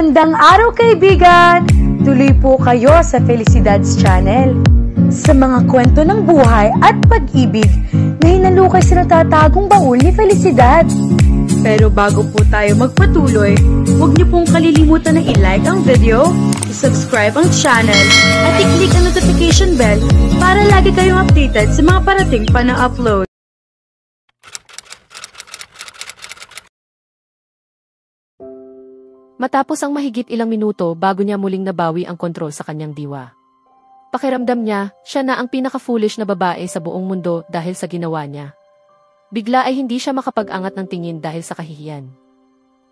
Magandang araw kaibigan! Tuloy po kayo sa Felicidad's Channel. Sa mga kwento ng buhay at pag-ibig na hinalukay sa natatagong baul ni Felicidad. Pero bago po tayo magpatuloy, huwag niyo pong kalilimutan na i-like ang video, i-subscribe ang channel, at i-click ang notification bell para lagi kayong updated sa mga parating pa na upload. Matapos ang mahigit ilang minuto bago niya muling nabawi ang kontrol sa kanyang diwa. Pakiramdam niya, siya na ang pinaka-foolish na babae sa buong mundo dahil sa ginawa niya. Bigla ay hindi siya makapag-angat ng tingin dahil sa kahihiyan.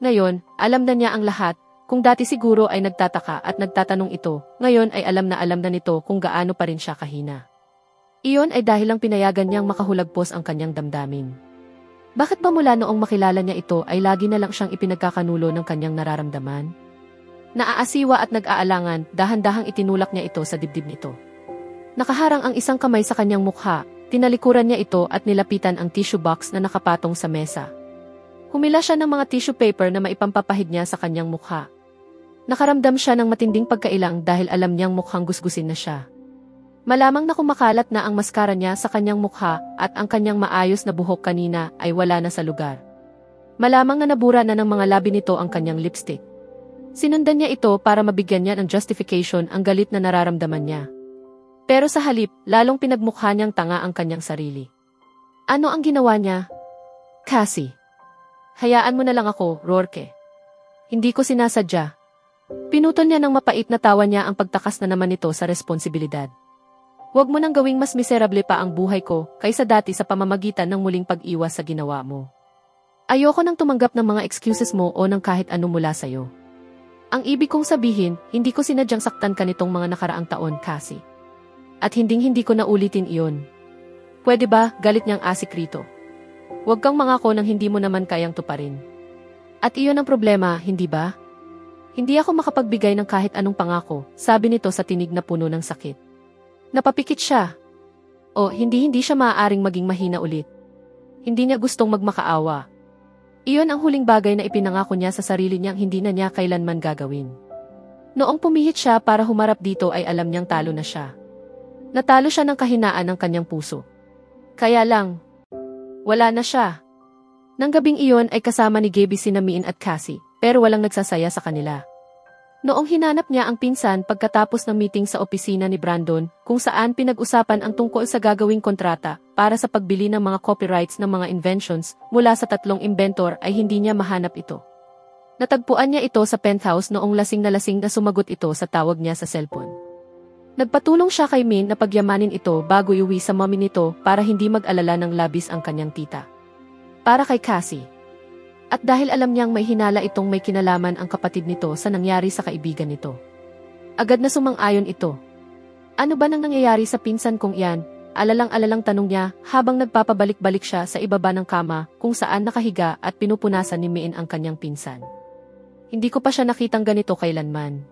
Ngayon, alam na niya ang lahat, kung dati siguro ay nagtataka at nagtatanong ito, ngayon ay alam na nito kung gaano pa rin siya kahina. Iyon ay dahil lang pinayagan niyang makahulagpos ang kanyang damdamin. Bakit ba mula noong makilala niya ito ay lagi na lang siyang ipinagkakanulo ng kanyang nararamdaman? Naaasiwa at nag-aalangan, dahan-dahang itinulak niya ito sa dibdib nito. Nakaharang ang isang kamay sa kanyang mukha, tinalikuran niya ito at nilapitan ang tissue box na nakapatong sa mesa. Humila siya ng mga tissue paper na maipampapahid niya sa kanyang mukha. Nakaramdam siya ng matinding pagkailang dahil alam niyang mukhang gusgusin na siya. Malamang na kumakalat na ang maskara niya sa kanyang mukha at ang kanyang maayos na buhok kanina ay wala na sa lugar. Malamang na nabura na ng mga labi nito ang kanyang lipstick. Sinundan niya ito para mabigyan niya ng justification ang galit na nararamdaman niya. Pero sa halip, lalong pinagmukha niyang tanga ang kanyang sarili. Ano ang ginawa niya? Cassie. Hayaan mo na lang ako, Rourke. Hindi ko sinasadya. Pinutol niya ng mapait na tawa niya ang pagtakas na naman nito sa responsibilidad. Huwag mo nang gawing mas miserable pa ang buhay ko kaysa dati sa pamamagitan ng muling pag-iwas sa ginawa mo. Ayoko nang tumanggap ng mga excuses mo o ng kahit ano mula sa'yo. Ang ibig kong sabihin, hindi ko sinadyang saktan ka nitong mga nakaraang taon, Cassie. At hindi ko na ulitin iyon. Pwede ba, galit niyang asik rito? Huwag kang mangako nang hindi mo naman kayang tuparin. At iyon ang problema, hindi ba? Hindi ako makapagbigay ng kahit anong pangako, sabi nito sa tinig na puno ng sakit. Napapikit siya. O hindi siya maaaring maging mahina ulit. Hindi niya gustong magmakaawa. Iyon ang huling bagay na ipinangako niya sa sarili niyang hindi na niya kailanman gagawin. Noong pumihit siya para humarap dito ay alam niyang talo na siya. Natalo siya ng kahinaan ng kanyang puso. Kaya lang, wala na siya. Nang gabing iyon ay kasama ni Gaby sina Miin at Cassie, pero walang nagsasaya sa kanila. Noong hinanap niya ang pinsan pagkatapos ng meeting sa opisina ni Brandon, kung saan pinag-usapan ang tungkol sa gagawing kontrata para sa pagbili ng mga copyrights ng mga inventions mula sa 3 inventor ay hindi niya mahanap ito. Natagpuan niya ito sa penthouse noong lasing na sumagot ito sa tawag niya sa cellphone. Nagpatulong siya kay Min na pagyamanin ito bago iuwi sa mommy nito para hindi mag-alala ng labis ang kanyang tita. Para kay Cassie. At dahil alam niyang may hinala itong may kinalaman ang kapatid nito sa nangyari sa kaibigan nito. Agad na sumang-ayon ito. Ano ba nang nangyayari sa pinsan kong iyan? Alalang-alalang tanong niya habang nagpapabalik-balik siya sa ibaba ng kama kung saan nakahiga at pinupunasan ni Miin ang kanyang pinsan. Hindi ko pa siya nakitang ganito kailanman.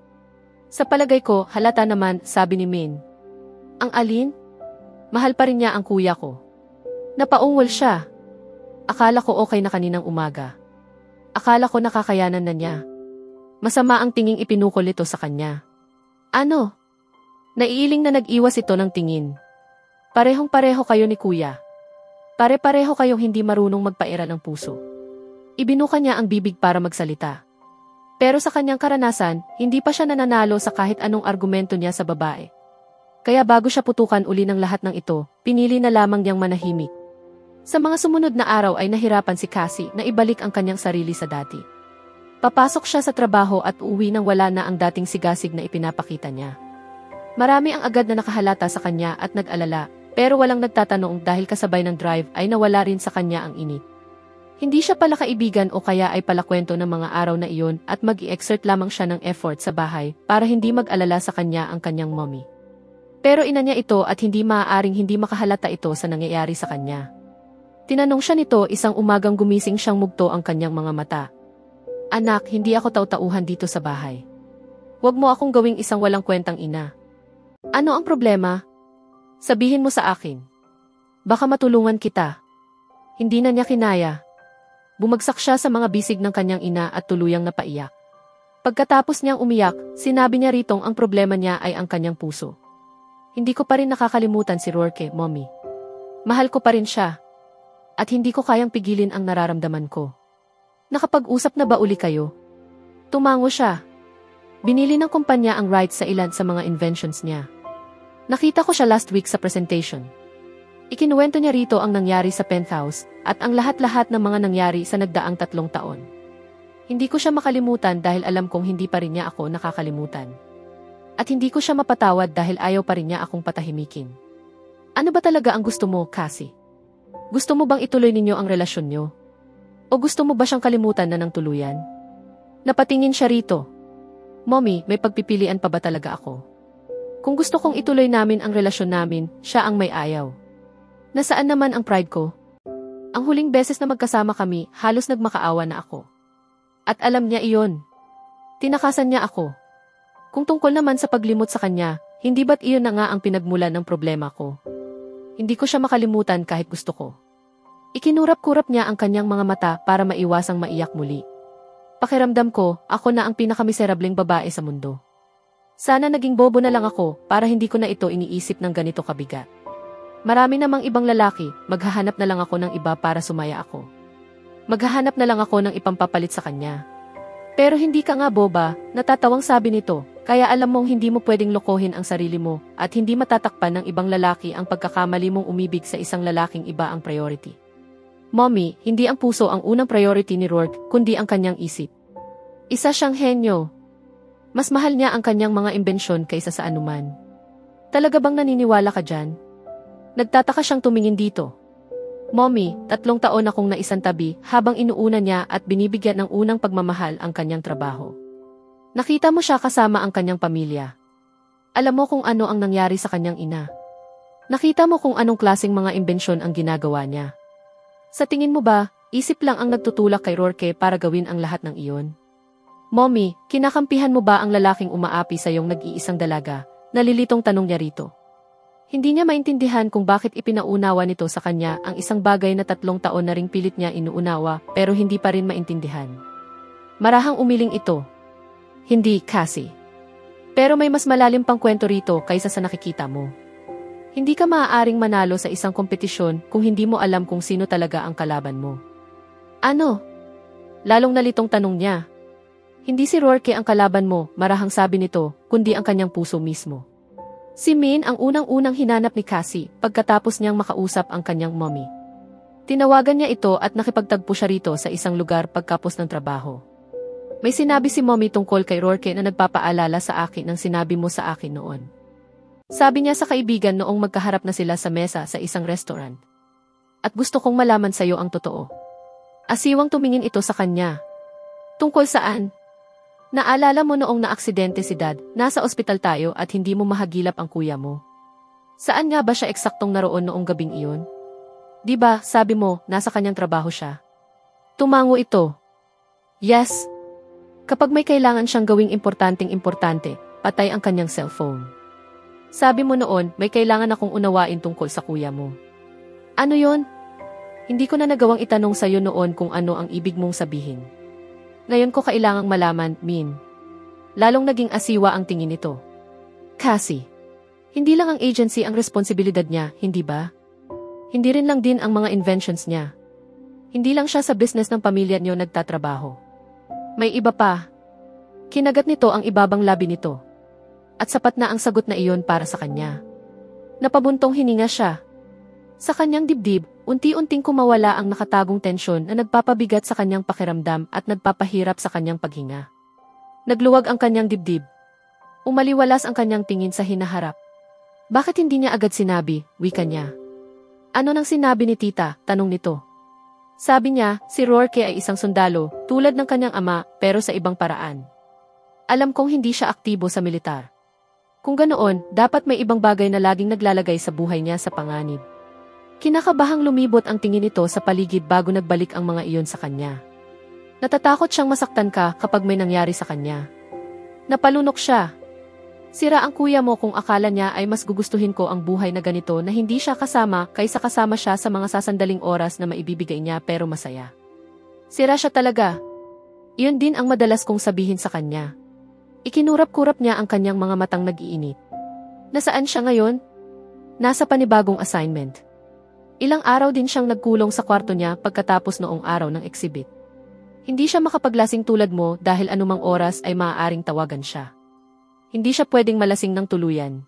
Sa palagay ko, halata naman, sabi ni Min. Ang alin? Mahal pa rin niya ang kuya ko. Napaungol siya. Akala ko okay na kaninang umaga. Akala ko nakakayanan na niya. Masama ang tinging ipinukol ito sa kanya. Ano? Naiiling na nag-iwas ito ng tingin. Parehong-pareho kayo ni kuya. Pare-pareho kayong hindi marunong magpaira ng puso. Ibinuka niya ang bibig para magsalita. Pero sa kanyang karanasan, hindi pa siya nananalo sa kahit anong argumento niya sa babae. Kaya bago siya putukan uli ng lahat ng ito, pinili na lamang niyang manahimik. Sa mga sumunod na araw ay nahirapan si Cassie na ibalik ang kanyang sarili sa dati. Papasok siya sa trabaho at uuwi nang wala na ang dating sigasig na ipinapakita niya. Marami ang agad na nakahalata sa kanya at nag-alala, pero walang nagtatanong dahil kasabay ng drive ay nawala rin sa kanya ang init. Hindi siya pala kaibigan o kaya ay palakwento ng mga araw na iyon at mag-i-exert lamang siya ng effort sa bahay para hindi mag-alala sa kanya ang kanyang mommy. Pero ina niya ito at hindi maaaring hindi makahalata ito sa nangyayari sa kanya. Tinanong siya nito isang umagang gumising siyang mugto ang kanyang mga mata. Anak, hindi ako tautauhan dito sa bahay. Huwag mo akong gawing isang walang kwentang ina. Ano ang problema? Sabihin mo sa akin. Baka matulungan kita. Hindi na niya kinaya. Bumagsak siya sa mga bisig ng kanyang ina at tuluyang napaiyak. Pagkatapos niyang umiyak, sinabi niya ritong ang problema niya ay ang kanyang puso. Hindi ko pa rin nakakalimutan si Rourke, Mommy. Mahal ko pa rin siya. At hindi ko kayang pigilin ang nararamdaman ko. Nakapag-usap na ba uli kayo? Tumango siya. Binili ng kumpanya ang rights sa ilan sa mga inventions niya. Nakita ko siya last week sa presentation. Ikinuwento niya rito ang nangyari sa penthouse at ang lahat-lahat ng mga nangyari sa nagdaang 3 taon. Hindi ko siya makalimutan dahil alam kong hindi pa rin niya ako nakakalimutan. At hindi ko siya mapatawad dahil ayaw pa rin niya akong patahimikin. Ano ba talaga ang gusto mo, Cassie? Gusto mo bang ituloy ninyo ang relasyon niyo? O gusto mo ba siyang kalimutan na ng tuluyan? Napatingin siya rito. Mommy, may pagpipilian pa ba talaga ako? Kung gusto kong ituloy namin ang relasyon namin, siya ang may ayaw. Nasaan naman ang pride ko? Ang huling beses na magkasama kami, halos nagmakaawa na ako. At alam niya iyon. Tinakasan niya ako. Kung tungkol naman sa paglimot sa kanya, hindi ba't iyon na nga ang pinagmulan ng problema ko? Hindi ko siya makalimutan kahit gusto ko. Ikinurap-kurap niya ang kanyang mga mata para maiwasang maiyak muli. Pakiramdam ko, ako na ang pinakamiserableng babae sa mundo. Sana naging bobo na lang ako para hindi ko na ito iniisip ng ganito kabigat. Marami namang ibang lalaki, maghahanap na lang ako ng iba para sumaya ako. Maghahanap na lang ako ng ipampapalit sa kanya. Pero hindi ka nga boba, natatawang sabi nito, kaya alam mong hindi mo pwedeng lokohin ang sarili mo at hindi matatakpan ng ibang lalaki ang pagkakamali mong umibig sa isang lalaking iba ang priority. Mommy, hindi ang puso ang unang priority ni Rourke, kundi ang kanyang isip. Isa siyang henyo. Mas mahal niya ang kanyang mga imbensyon kaysa sa anuman. Talaga bang naniniwala ka dyan? Nagtataka siyang tumingin dito. Mommy, 3 taon akong naisantabi habang inuuna niya at binibigyan ng unang pagmamahal ang kanyang trabaho. Nakita mo siya kasama ang kanyang pamilya. Alam mo kung ano ang nangyari sa kanyang ina. Nakita mo kung anong klaseng mga imbensyon ang ginagawa niya. Sa tingin mo ba, isip lang ang nagtutulak kay Rourke para gawin ang lahat ng iyon? Mommy, kinakampihan mo ba ang lalaking umaapi sa iyong nag-iisang dalaga? Nalilitong tanong niya rito. Hindi niya maintindihan kung bakit ipinaunawa nito sa kanya ang isang bagay na 3 taon na ring pilit niya inuunawa pero hindi pa rin maintindihan. Marahang umiling ito. Hindi, Cassie. Pero may mas malalim pang kwento rito kaysa sa nakikita mo. Hindi ka maaaring manalo sa isang kompetisyon kung hindi mo alam kung sino talaga ang kalaban mo. Ano? Lalong nalitong tanong niya. Hindi si Rourke ang kalaban mo, marahang sabi nito, kundi ang kanyang puso mismo. Si Min ang unang-unang hinanap ni Cassie pagkatapos niyang makausap ang kanyang mommy. Tinawagan niya ito at nakipagtagpo siya rito sa isang lugar pagkapos ng trabaho. May sinabi si mommy tungkol kay Rourke na nagpapaalala sa akin ng sinabi mo sa akin noon. Sabi niya sa kaibigan noong magkaharap na sila sa mesa sa isang restaurant. At gusto kong malaman sa iyo ang totoo. Asiwang tumingin ito sa kanya. Tungkol saan? Naalala mo noong naaksidente si Dad, nasa ospital tayo at hindi mo mahagilap ang kuya mo. Saan nga ba siya eksaktong naroon noong gabing iyon? Di ba, sabi mo, nasa kanyang trabaho siya? Tumango ito. Yes. Kapag may kailangan siyang gawing importante, patay ang kanyang cellphone. Sabi mo noon, may kailangan akong unawain tungkol sa kuya mo. Ano yon? Hindi ko na nagawang itanong sa iyo noon kung ano ang ibig mong sabihin. Ngayon ko kailangang malaman, Min. Lalong naging asiwa ang tingin nito. Cassie, hindi lang ang agency ang responsibilidad niya, hindi ba? Hindi rin lang din ang mga inventions niya. Hindi lang siya sa business ng pamilya niyo nagtatrabaho. May iba pa. Kinagat nito ang ibabang labi nito. At sapat na ang sagot na iyon para sa kanya. Napabuntong hininga siya. Sa kanyang dibdib, unti-unting kumawala ang nakatagong tensyon na nagpapabigat sa kanyang pakiramdam at nagpapahirap sa kanyang paghinga. Nagluwag ang kanyang dibdib. Umaliwalas ang kanyang tingin sa hinaharap. Bakit hindi niya agad sinabi, wika niya? Ano nang sinabi ni tita, tanong nito. Sabi niya, si Rourke ay isang sundalo, tulad ng kanyang ama, pero sa ibang paraan. Alam kong hindi siya aktibo sa militar. Kung ganoon, dapat may ibang bagay na laging naglalagay sa buhay niya sa panganib. Kinakabahang lumibot ang tingin nito sa paligid bago nagbalik ang mga iyon sa kanya. Natatakot siyang masaktan ka kapag may nangyari sa kanya. Napalunok siya. Sira ang kuya mo kung akala niya ay mas gugustuhin ko ang buhay na ganito na hindi siya kasama kaysa kasama siya sa mga sasandaling oras na maibibigay niya pero masaya. Sira siya talaga. Iyon din ang madalas kong sabihin sa kanya. Ikinurap-kurap niya ang kanyang mga matang nag-iinit. Nasaan siya ngayon? Nasa panibagong assignment. Ilang araw din siyang nagkulong sa kwarto niya pagkatapos noong araw ng exhibit. Hindi siya makapaglasing tulad mo dahil anumang oras ay maaaring tawagan siya. Hindi siya pwedeng malasing ng tuluyan.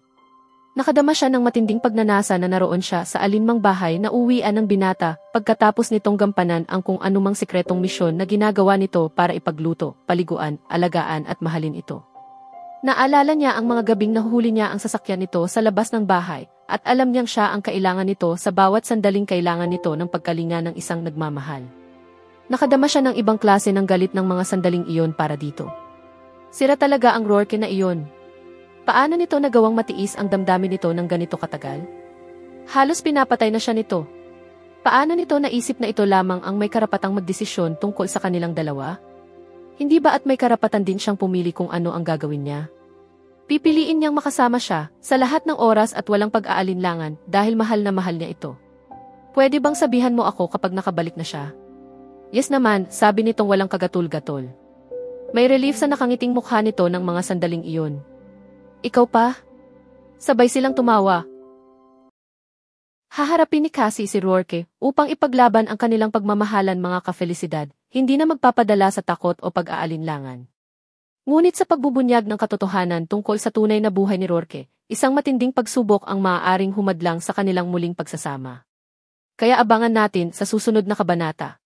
Nakadama siya ng matinding pagnanasa na naroon siya sa alinmang bahay na uwian ng binata pagkatapos nitong gampanan ang kung anumang sikretong misyon na ginagawa nito para ipagluto, paliguan, alagaan at mahalin ito. Naalala niya ang mga gabing nahuhuli niya ang sasakyan nito sa labas ng bahay at alam niyang siya ang kailangan nito sa bawat sandaling kailangan nito ng pagkalinga ng isang nagmamahal. Nakadama siya ng ibang klase ng galit ng mga sandaling iyon para dito. Sira talaga ang Rourke na iyon. Paano nito nagawang matiis ang damdamin nito ng ganito katagal? Halos pinapatay na siya nito. Paano nito naisip na ito lamang ang may karapatang magdesisyon tungkol sa kanilang dalawa? Hindi ba at may karapatan din siyang pumili kung ano ang gagawin niya? Pipiliin niyang makasama siya sa lahat ng oras at walang pag-aalinlangan dahil mahal na mahal niya ito. Pwede bang sabihan mo ako kapag nakabalik na siya? Yes naman, sabi nitong walang kagatul-gatol. May relief sa nakangiting mukha nito ng mga sandaling iyon. Ikaw pa? Sabay silang tumawa. Haharapin ni Cassie si Rourke upang ipaglaban ang kanilang pagmamahalan mga ka-Felicidad, hindi na magpapadala sa takot o pag-aalinlangan. Ngunit sa pagbubunyag ng katotohanan tungkol sa tunay na buhay ni Rourke, isang matinding pagsubok ang maaaring humadlang sa kanilang muling pagsasama. Kaya abangan natin sa susunod na kabanata.